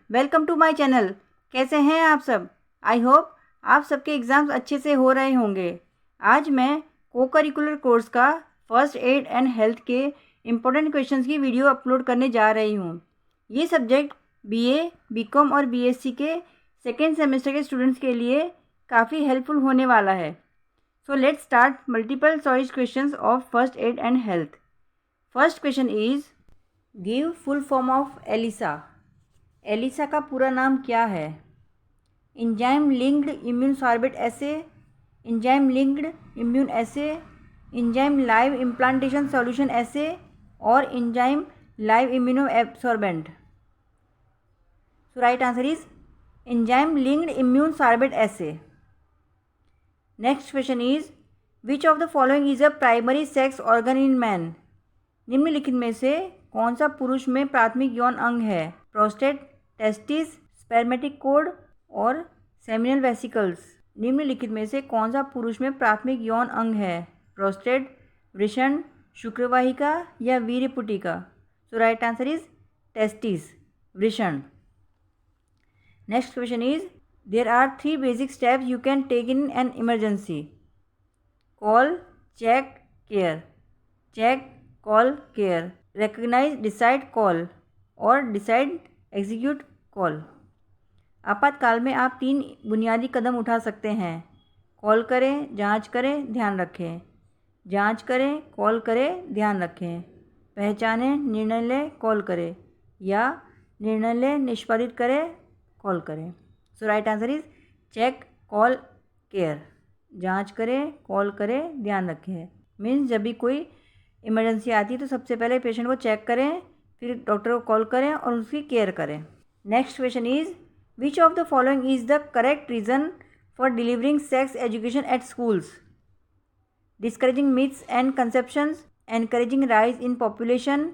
Welcome to my channel. कैसे हैं आप सब? आई होप आप सबके एग्ज़ाम्स अच्छे से हो रहे होंगे। आज मैं को करिकुलर कोर्स का फर्स्ट एड एंड हेल्थ के इम्पोर्टेंट क्वेश्चंस की वीडियो अपलोड करने जा रही हूँ। ये सब्जेक्ट बीए, बीकॉम और बीएससी के सेकेंड सेमेस्टर के स्टूडेंट्स के लिए काफ़ी हेल्पफुल होने वाला है। So let's start multiple choice questions of first aid and health. First question is give full form of ELISA. ELISA का पूरा नाम क्या है? Enzyme linked immune sorbent assay, enzyme linked immune एसे, इंजाइम लाइव इम्प्लांटेशन सॉल्यूशन एसे और enzyme live immuno absorbent. So right answer is enzyme linked immune sorbent essay. Next question is which of the following is a primary sex organ in man. निम्नलिखित में से कौन सा पुरुष में प्राथमिक यौन अंग है? प्रोस्टेट, टेस्टिस, स्पर्मेटिक कोड और सेमिनल वेसिकल्स। निम्नलिखित में से कौन सा पुरुष में प्राथमिक यौन अंग है? प्रोस्टेट, वृषण, शुक्रवाहिका या वीर्यपुटिका। So right answer is testis, वृषण। Next question is there are 3 basic steps you can take in an emergency. Call, check, care. Check, call, care. Recognise, decide, call और डिसाइड, एग्जीक्यूट, कॉल। आपातकाल में आप 3 बुनियादी कदम उठा सकते हैं। कॉल करें, जांच करें, ध्यान रखें। जांच करें, कॉल करें, ध्यान रखें। पहचानें, निर्णय लें, कॉल करें या निर्णय लें, निष्पादित करें, कॉल करें। So right answer is check, call, care. जांच करें, कॉल करें, ध्यान रखें। मीन्स जब भी कोई इमरजेंसी आती है तो सबसे पहले पेशेंट को चेक करें, फिर डॉक्टर को कॉल करें और उसकी केयर करें। Next question is which of the following is the correct reason for delivering sex education at schools. Discouraging myths and conceptions, encouraging rise in population,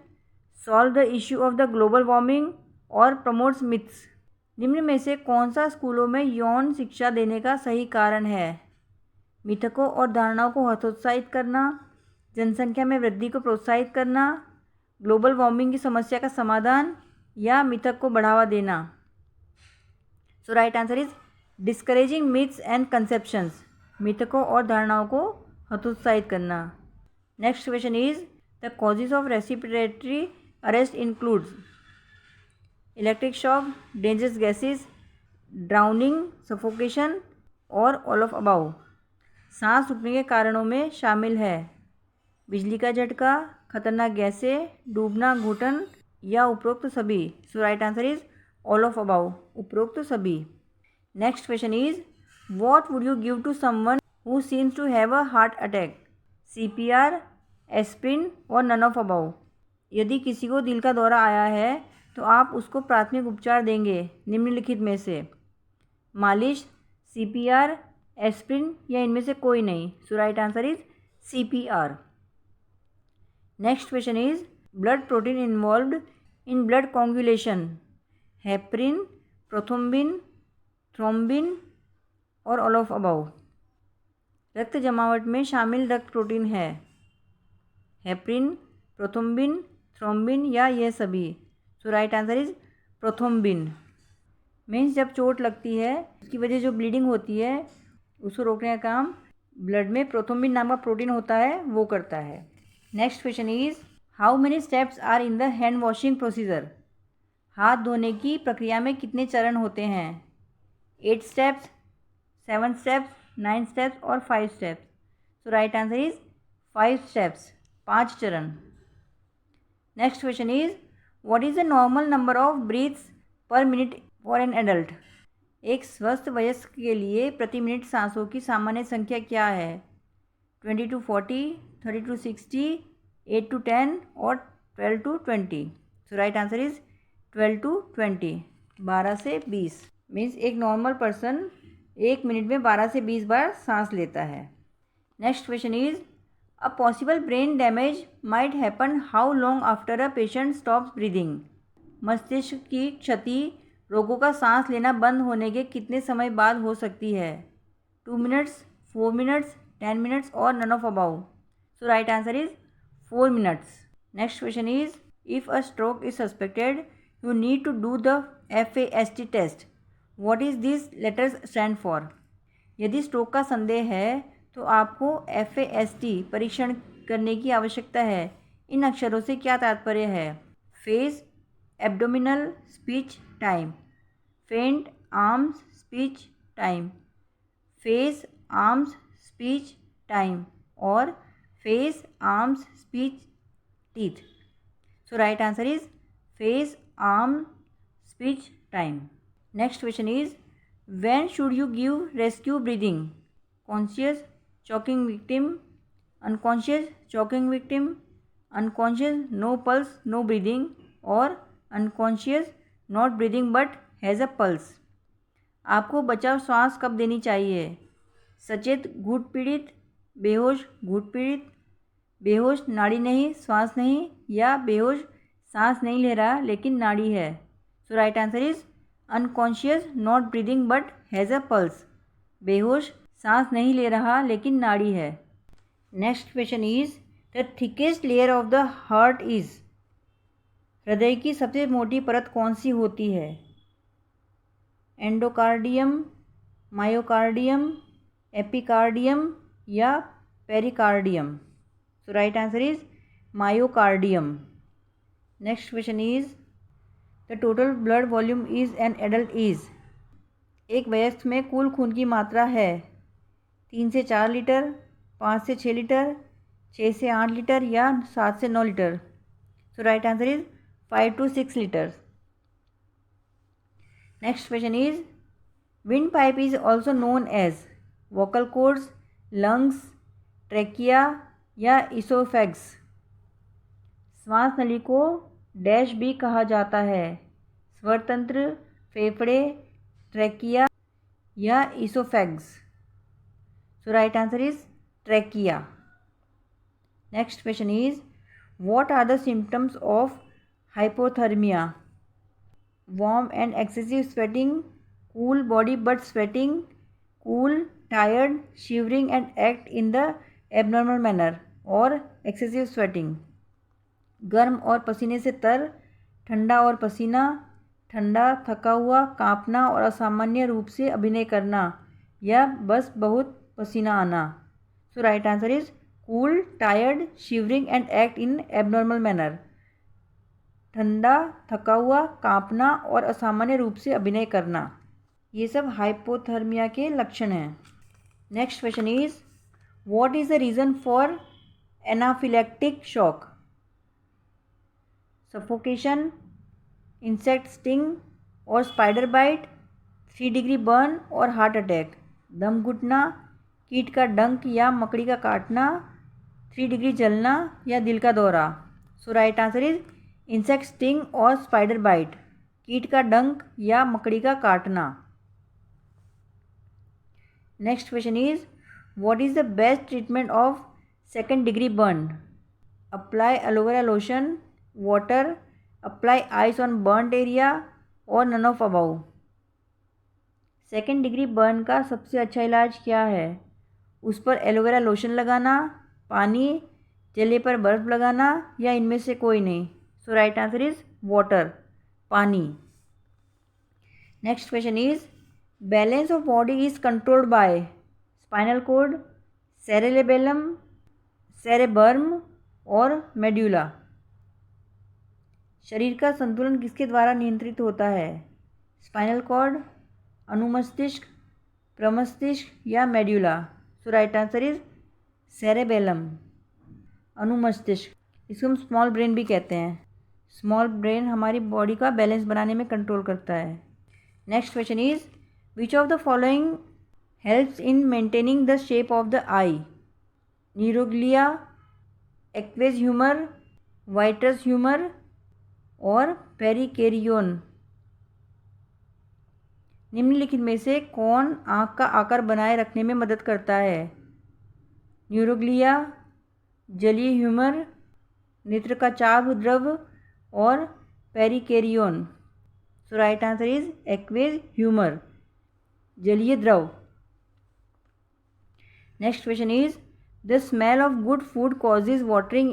solve the issue of the global warming और promotes myths. निम्न में से कौन सा स्कूलों में यौन शिक्षा देने का सही कारण है? मिथकों और धारणाओं को हतोत्साहित करना, जनसंख्या में वृद्धि को प्रोत्साहित करना, ग्लोबल वार्मिंग की समस्या का समाधान या मिथक को बढ़ावा देना। So right answer is discouraging myths and conceptions, मिथकों और धारणाओं को हतोत्साहित करना। Next question is the causes of respiratory arrest includes electric shock, dangerous gases, drowning, suffocation और ऑल ऑफ अबाउ। सांस रुकने के कारणों में शामिल है बिजली का झटका, खतरनाक गैसें, डूबना, घुटन या उपरोक्त सभी। So right answer is all of above, उपरोक्त सभी। Next question is what would you give to someone who seems to have a heart attack. CPR, aspirin और नन ऑफ अबाउ। यदि किसी को दिल का दौरा आया है तो आप उसको प्राथमिक उपचार देंगे निम्नलिखित में से। मालिश, सीपीआर, एस्प्रिन या इनमें से कोई नहीं। So right answer is CPR. Next question is blood protein involved in blood coagulation. Heparin, prothrombin, thrombin और ऑल ऑफ अबाउ। रक्त जमावट में शामिल रक्त प्रोटीन है हेपरिन, प्रोथ्रोम्बिन, थ्रोम्बिन या यह सभी। So right answer is prothrombin. Means जब चोट लगती है उसकी वजह जो ब्लीडिंग होती है उसको रोकने का काम ब्लड में प्रोथ्रोम्बिन नाम का प्रोटीन होता है वो करता है। Next question is how many steps are in the hand washing procedure. हाथ धोने की प्रक्रिया में कितने चरण होते हैं? 8 स्टेप्स, 7 स्टेप्स, 9 स्टेप्स और 5 steps. So right answer is 5 steps, 5 चरण। Next question is what is the normal number of breaths per minute for an adult. एक स्वस्थ वयस्क के लिए प्रति मिनट सांसों की सामान्य संख्या क्या है? 20 to 40, 30 to 60, 8 to 10 और 12 to 20। So right answer is 12 to 20, 12 से 20। मीन्स एक नॉर्मल पर्सन 1 मिनट में 12 से 20 बार सांस लेता है। Next question is a possible brain damage might happen how long after a patient stops breathing. मस्तिष्क की क्षति रोगों का सांस लेना बंद होने के कितने समय बाद हो सकती है? 2 मिनट्स, 4 मिनट्स, 10 मिनट्स और none of above. So right answer is 4 minutes. Next question is if a stroke is suspected you need to do the FAST test. What is these letters stand for? यदि stroke का संदेह है तो आपको FAST परीक्षण करने की आवश्यकता है. इन अक्षरों से क्या तात्पर्य है? Face, abdominal speech time, faint arms speech time, face arms speech time और face arms speech teeth. So right answer is face, arm, speech, time. Next question is, when should you give rescue breathing? Conscious choking victim, unconscious choking victim, unconscious no pulse no breathing or unconscious not breathing but has a pulse. आपको बचाव श्वास कब देनी चाहिए? सचेत घुट पीड़ित, बेहोश घुट पीड़ित, बेहोश नाड़ी नहीं श्वास नहीं या बेहोश सांस नहीं ले रहा लेकिन नाड़ी है. So right answer is unconscious not breathing but has a pulse. बेहोश सांस नहीं ले रहा लेकिन नाड़ी है. Next question is, the thickest layer of the heart is. हृदय की सबसे मोटी परत कौन सी होती है? एंडोकार्डियम, मायोकार्डियम, एपिकार्डियम या pericardium. So right answer is myocardium. Next question is, the total blood volume is an adult is. एक वयस्क में कुल खून की मात्रा है 3 से 4 लीटर, 5 से 6 लीटर, 6 से 8 लीटर या 7 से 9 litre. So right answer is 5 to 6 liters. Next question is, windpipe is also known as vocal cords, lungs, trachea या इसोफेग्स. श्वास नली को डैश भी कहा जाता है. स्वर तंत्र, फेफड़े, ट्रैकिया या oesophagus. So right answer is trachea. Next question is, what are the symptoms of hypothermia? Warm and excessive sweating, cool body but sweating, cool, tired, shivering and act in the abnormal manner और excessive sweating. गर्म और पसीने से तर, ठंडा और पसीना, ठंडा, थका हुआ, कांपना और असामान्य रूप से अभिनय करना या बस बहुत पसीना आना. So right answer is cool, tired, shivering and act in abnormal manner. ठंडा, थका हुआ, कांपना और असामान्य रूप से अभिनय करना, ये सब हाइपोथर्मिया के लक्षण हैं. Next question is, what is the reason for anaphylactic shock? Suffocation, insect sting और spider bite, 3-degree burn और हार्ट अटैक. दम घुटना, कीट का डंक या मकड़ी का काटना, 3 डिग्री जलना या दिल का दौरा. So right answer is insect sting और स्पाइडर बाइट, कीट का डंक या मकड़ी का काटना. Next question is, what is the best treatment of 2nd-degree burn? Apply aloe vera lotion, water, apply ice on burnt area or none of above. 2nd-degree burn का सबसे अच्छा इलाज क्या है? उस पर एलोवेरा लोशन लगाना, पानी, जले पर बर्फ़ लगाना या इनमें से कोई नहीं. So right answer is water, पानी. Next question is, balance of body is controlled by spinal cord, cerebellum, cerebrum और मेड्यूला. शरीर का संतुलन किसके द्वारा नियंत्रित होता है? स्पाइनल कॉर्ड, अनुमस्तिष्क, प्रमस्तिष्क या medulla. So right answer is cerebellum, अनुमस्तिष्क. इसको हम स्मॉल ब्रेन भी कहते हैं. स्मॉल ब्रेन हमारी बॉडी का बैलेंस बनाने में कंट्रोल करता है. Next question is, which of the following helps in maintaining the shape of the eye? Neuroglia, aqueous humour, vitreous humour और पेरिकेरियोन. निम्नलिखित में से कौन आँख का आकार बनाए रखने में मदद करता है? न्यूरोग्लिया, जलीय ह्यूमर, नेत्र का चाप द्रव और पेरिकेरियोन. सो राइट आंसर इज एक्वेज ह्यूमर, जलीय द्रव. Next question is, the smell of good food causes watering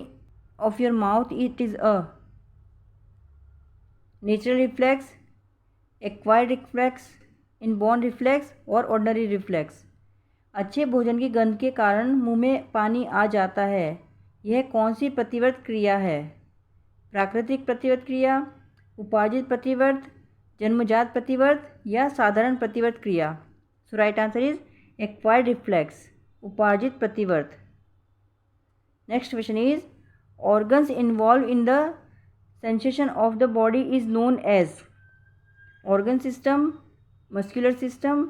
of your mouth. It is a natural reflex, acquired reflex, inborn reflex और ऑर्डिनरी रिफ्लेक्स। अच्छे भोजन की गंध के कारण मुंह में पानी आ जाता है। यह कौन सी प्रतिवर्त क्रिया है? प्राकृतिक प्रतिवर्त क्रिया, उपार्जित प्रतिवर्त, जन्मजात प्रतिवर्त या साधारण प्रतिवर्त क्रिया? So right answer is acquired reflex, उपार्जित प्रतिवर्त। Next question is organs involve in the sensation of the body is known as? Organ system, muscular system,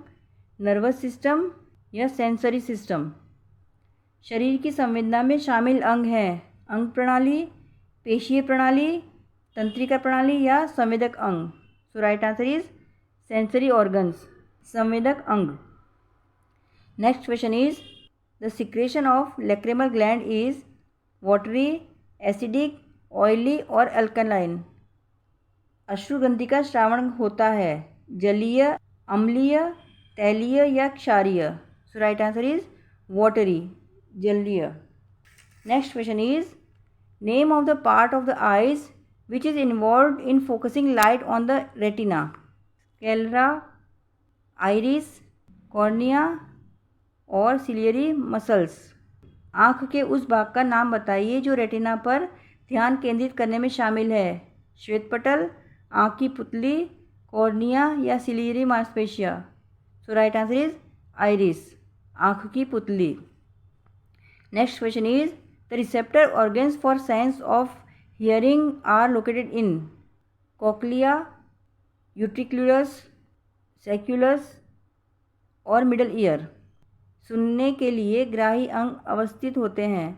nervous system या सेंसरी सिस्टम? शरीर की संवेदना में शामिल अंग हैं अंग प्रणाली, पेशीय प्रणाली, तंत्रिका प्रणाली या संवेदक अंग? So right answer is sensory organs, संवेदक अंग। Next question is the secretion of lacrimal gland is watery, acidic, oily और अल्कलाइन? अश्रुग्रंथि का श्रावण होता है जलीय, अम्लीय, तैलीय या क्षारीय? So right answer is watery, जलीय। Next question is name of the part of the eyes which is involve in focusing light on the retina? Sclera, iris, cornea और सिलियरी मसल्स? आँख के उस भाग का नाम बताइए जो रेटिना पर ध्यान केंद्रित करने में शामिल है। श्वेतपटल, आँख की पुतली, कॉर्निया या सिलियरी मांसपेशियाँ? So right answer is iris, आँख की पुतली। Next question is the receptor organs for sense of hearing are located in? Cochlea, utriculus, sacculus और मिडल ईयर? सुनने के लिए ग्राही अंग अवस्थित होते हैं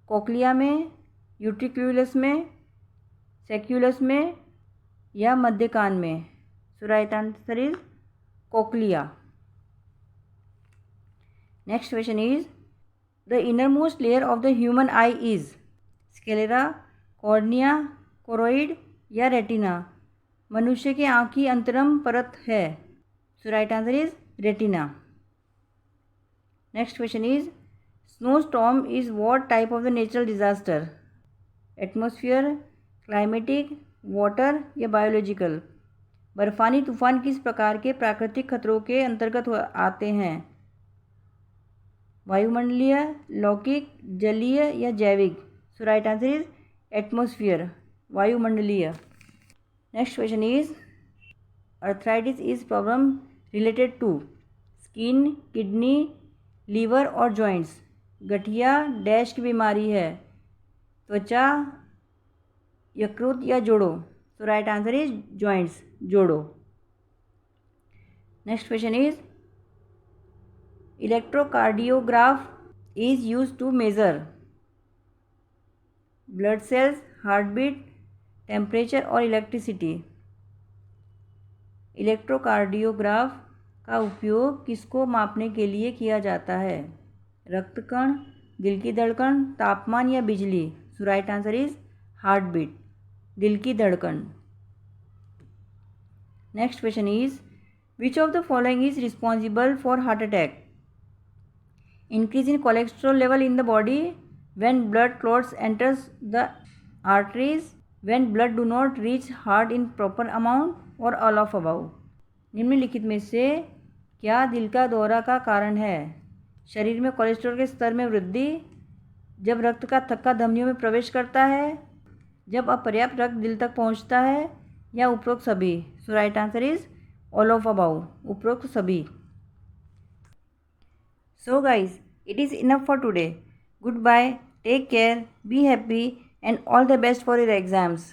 कॉक्लिया में, यूट्रिक्युलस में, सेक्युलस में या मध्य कान में? So right answer is cochlea. Next question is the innermost layer of the human eye is? Sclera, cornea, choroid या रेटिना? मनुष्य के आँख की अंतरम परत है। So right answer is retina. Next question is snow storm is what type of the natural disaster? Atmosphere, climatic, water या biological? बर्फानी तूफान किस प्रकार के प्राकृतिक खतरों के अंतर्गत आते हैं? वायुमंडलीय, लौकिक, जलीय या जैविक? So right answer is atmosphere, वायुमंडलीय। Next question is arthritis is problem related to skin, kidney, liver और जॉइंट्स? गठिया डैश की बीमारी है, त्वचा, यकृत या जोड़ों? So right answer is joints, जोड़ों। Next question is electrocardiograph is use to measure blood cells, heart beat, temperature और इलेक्ट्रिसिटी? इलेक्ट्रोकार्डियोग्राफ का उपयोग किसको मापने के लिए किया जाता है? रक्त कण, दिल की धड़कन, तापमान या बिजली? So right answer is heart beat, दिल की धड़कन। Next question is which of the following is responsible for heart attack? Increase in cholesterol level in the body, when blood clots enters the arteries, when blood do not reach heart in proper amount और all of above? निम्नलिखित में से क्या दिल का दौरा का कारण है? शरीर में कोलेस्ट्रॉल के स्तर में वृद्धि, जब रक्त का थक्का धमनियों में प्रवेश करता है, जब अपर्याप्त रक्त दिल तक पहुंचता है या उपरोक्त सभी? So right answer is all of above, उपरोक्त सभी। So guys it is enough for today. Good bye, take care, be happy and all the best for your exams.